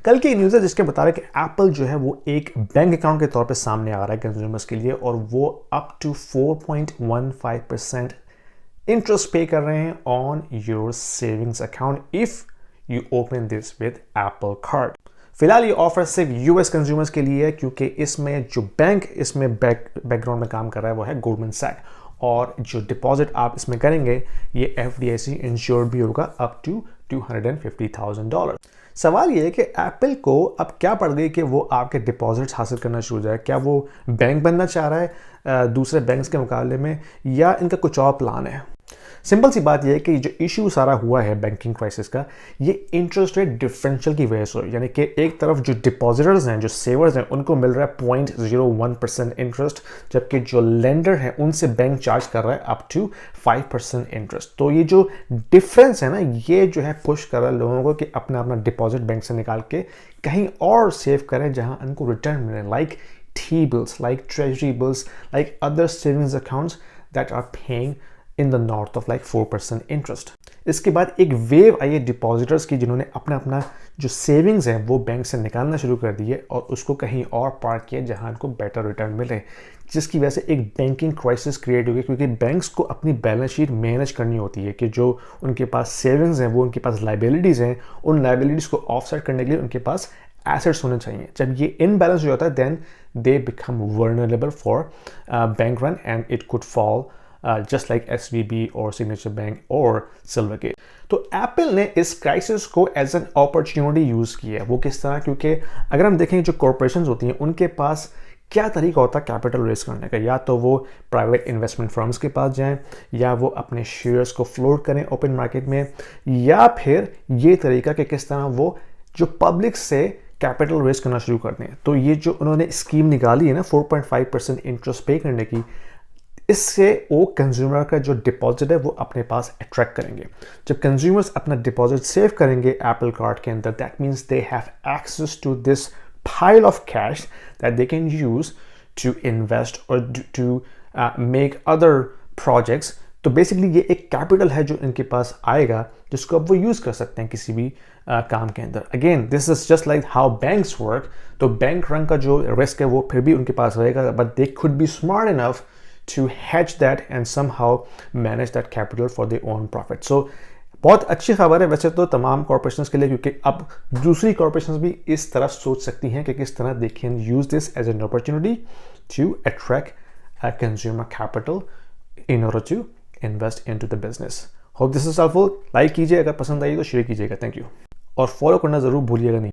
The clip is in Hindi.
कल की न्यूज़ है जिसके मुताबिक एप्पल जो है वो एक बैंक अकाउंट के तौर पे सामने आ रहा है कंज्यूमर्स के लिए, और वो अप टू 4.15% इंटरेस्ट पे कर रहे हैं on your savings account if you open this with Apple card. फिलहाल ये ऑफर सिर्फ यूएस कंज्यूमर्स के लिए है, क्योंकि इसमें जो बैंक इसमें बैकग्राउंड में काम कर रहा है वो है गोल्डमैन सैक, और जो डिपॉजिट आप इसमें करेंगे ये FDIC इंश्योर्ड भी होगा अप टू $250,000। सवाल ये है कि एप्पल को अब क्या पड़ गई कि वो आपके डिपॉजिट्स हासिल करना शुरू हो जाए। क्या वो बैंक बनना चाह रहा है दूसरे बैंक्स के मुकाबले में, या इनका कुछ और प्लान है? सिंपल सी बात यह है कि जो इशू सारा हुआ है बैंकिंग क्राइसिस का, ये इंटरेस्ट रेट डिफरेंशियल की वजह से, यानी कि एक तरफ जो डिपॉजिटर्स हैं, जो सेवर्स हैं, उनको मिल रहा है 0.01% इंटरेस्ट, जबकि जो लेंडर है उनसे बैंक चार्ज कर रहा है अप टू 5% इंटरेस्ट। तो ये जो डिफरेंस है ना, ये जो है पुश कर रहा है लोगों को कि अपना अपना डिपॉजिट बैंक से निकाल के कहीं और सेव करें जहां उनको रिटर्न मिले, like T-bills, like treasury bills, like other savings accounts that are paying in the north of like 4% interest। इसके बाद एक वेव आई है डिपॉजिटर्स की, जिन्होंने अपना अपना जो सेविंग्स है वो बैंक से निकालना शुरू कर दिए और उसको कहीं और पार्क किया जहां उनको बेटर रिटर्न मिले, जिसकी वजह से एक बैंकिंग क्राइसिस क्रिएट हो गई, क्योंकि बैंक्स को अपनी बैलेंस शीट मैनेज करनी होती है कि जो उनके पास सेविंग्स हैं वो उनके पास लाइबिलिटीज़ हैं, उन लाइबिलिटीज़ को ऑफसेट करने के लिए उनके पास एसेट्स होने चाहिए। जब ये इनबैलेंस हो जाता है then they become vulnerable for bank run and it could fall just like SVB और सिग्नेचर बैंक और सिल्वरगेट। तो एप्पल ने इस क्राइसिस को एज एन अपॉर्चुनिटी यूज़ किया है। वो किस तरह? क्योंकि अगर हम देखें जो कॉरपोरेशंस होती हैं उनके पास क्या तरीका होता है कैपिटल रेज करने का, या तो वो प्राइवेट इन्वेस्टमेंट फर्म्स के पास जाएं, या वो अपने शेयर्स को फ्लोट करें ओपन मार्केट में, या फिर ये तरीका कि किस तरह वो जो पब्लिक से कैपिटल रेज करना शुरू कर दें। तो ये जो उन्होंने स्कीम निकाली है ना 4.5% इंटरेस्ट पे करने की, इससे वो कंज्यूमर का जो डिपॉजिट है वो अपने पास अट्रैक्ट करेंगे। जब कंज्यूमर्स अपना डिपॉजिट सेव करेंगे एप्पल कार्ड के अंदर, that means they have access to this pile of cash that they can use to invest और टू मेक अदर प्रोजेक्ट्स। तो बेसिकली ये एक कैपिटल है जो इनके पास आएगा, जिसको अब वो यूज़ कर सकते हैं किसी भी काम के अंदर। Again this is just like how banks work. तो बैंक रन का जो रिस्क है वो फिर भी उनके पास रहेगा, but they could be smart enough to hedge that and somehow manage that capital for their own profit। So बहुत अच्छी खबर है वैसे तो तमाम कॉर्पोरेशंस के लिए, क्योंकि अब दूसरी कॉर्पोरेशंस भी इस तरफ सोच सकती हैं कि किस तरह they can use this as an opportunity to attract a consumer capital in order to invest into the business। Hope this is helpful। Like कीजिए, अगर पसंद आई तो शेयर कीजिएगा। थैंक यू, और फॉलो करना ज़रूर भूलिएगा नहीं।